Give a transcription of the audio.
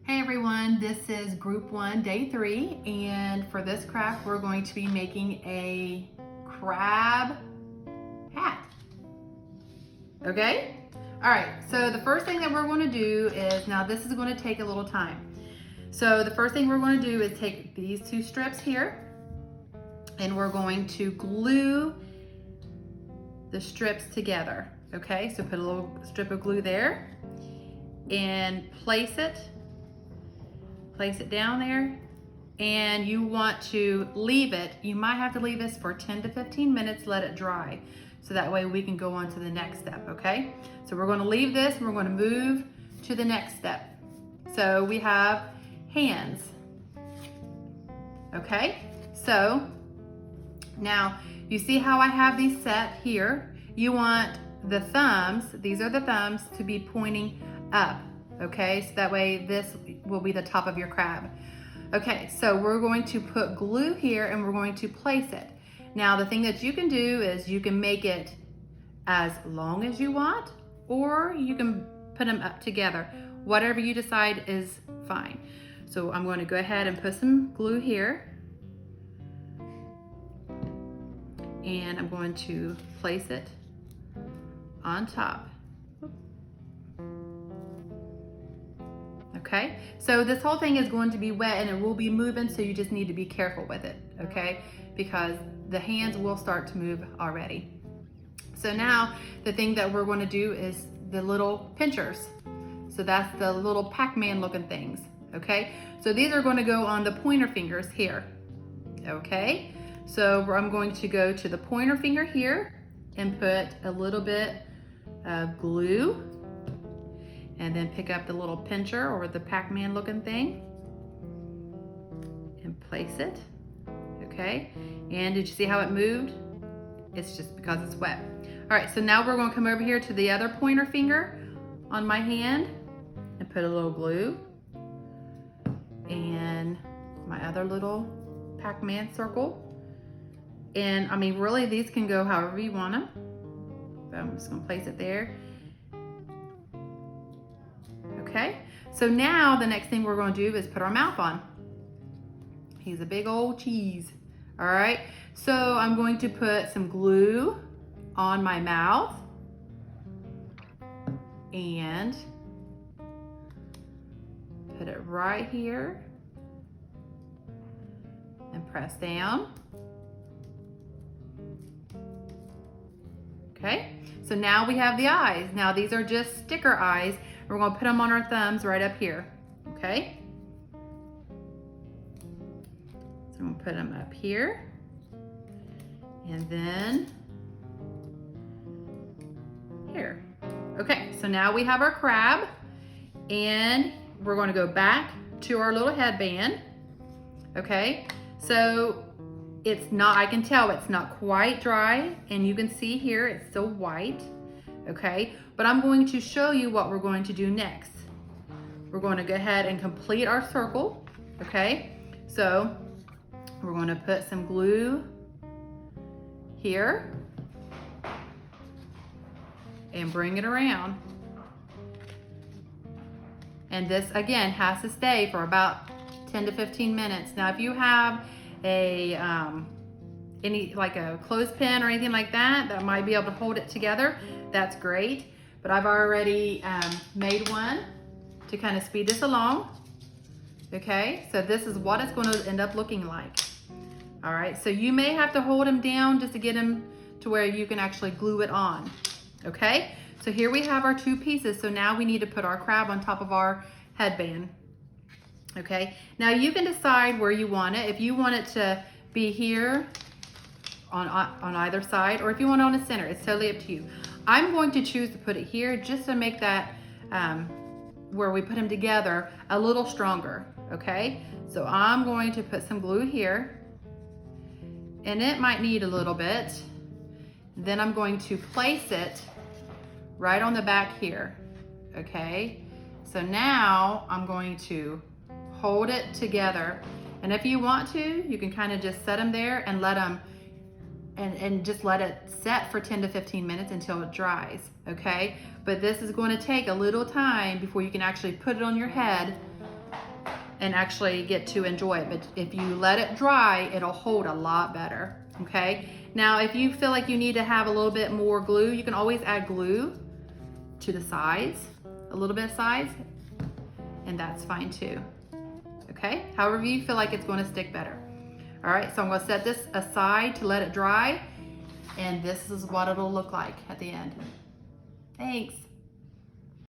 Hey everyone, this is group 1, day 3, and for this craft we're going to be making a crab hat. Okay? Alright, so the first thing that we're going to do is, now this is going to take a little time. So the first thing we're going to do is take these two strips here and we're going to glue the strips together. Okay, so put a little strip of glue there and place it down there, and you want to leave it. You might have to leave this for 10 to 15 minutes, let it dry, so that way we can go on to the next step, okay? So we're going to leave this and we're going to move to the next step. So we have hands, okay? So now you see how I have these set here. You want the thumbs, these are the thumbs, to be pointing up. Okay, so that way this will be the top of your crab. Okay, so we're going to put glue here and we're going to place it. Now the thing that you can do is you can make it as long as you want, or you can put them up together. Whatever you decide is fine. So I'm going to go ahead and put some glue here. And I'm going to place it on top. Okay, so this whole thing is going to be wet and it will be moving, so you just need to be careful with it, okay? Because the hands will start to move already. So now the thing that we're going to do is the little pinchers. So that's the little Pac-Man looking things, okay? So these are going to go on the pointer fingers here, okay? So I'm going to go to the pointer finger here and put a little bit of glue, and then pick up the little pincher or the Pac-Man looking thing and place it, okay? And did you see how it moved? It's just because it's wet. All right, so now we're going to come over here to the other pointer finger on my hand and put a little glue and my other little Pac-Man circle. And I mean, really, these can go however you want them. So I'm just gonna place it there. Okay, so now the next thing we're going to do is put our mouth on. He's a big old cheese. All right, so I'm going to put some glue on my mouth and put it right here and press down. Okay, so now we have the eyes. Now these are just sticker eyes. We're going to put them on our thumbs right up here, okay? So I'm going to put them up here. And then here. Okay, so now we have our crab. And we're going to go back to our little headband, okay? So it's not, I can tell it's not quite dry. And you can see here it's still white. Okay, but I'm going to show you what we're going to do next. We're going to go ahead and complete our circle, okay? So we're going to put some glue here and bring it around. And this, again, has to stay for about 10 to 15 minutes. Now, if you have a, like a clothespin or anything like that, that might be able to hold it together, that's great. But I've already made one to kind of speed this along. Okay, so this is what it's going to end up looking like. All right, so you may have to hold him down just to get him to where you can actually glue it on. Okay, so here we have our two pieces. So now we need to put our crab on top of our headband. Okay, now you can decide where you want it. If you want it to be here on either side, or if you want it on the center, it's totally up to you. I'm going to choose to put it here just to make that, where we put them together, a little stronger, okay? So I'm going to put some glue here, and it might need a little bit. Then I'm going to place it right on the back here, okay? So now I'm going to hold it together. And if you want to, you can kind of just set them there and let them, and just let it set for 10 to 15 minutes until it dries, okay? But this is going to take a little time before you can actually put it on your head and actually get to enjoy it. But if you let it dry, it'll hold a lot better, okay? Now, if you feel like you need to have a little bit more glue, you can always add glue to the sides, a little bit of sides, and that's fine too, okay? However you feel like it's going to stick better. All right, so I'm going to set this aside to let it dry, and this is what it'll look like at the end. Thanks.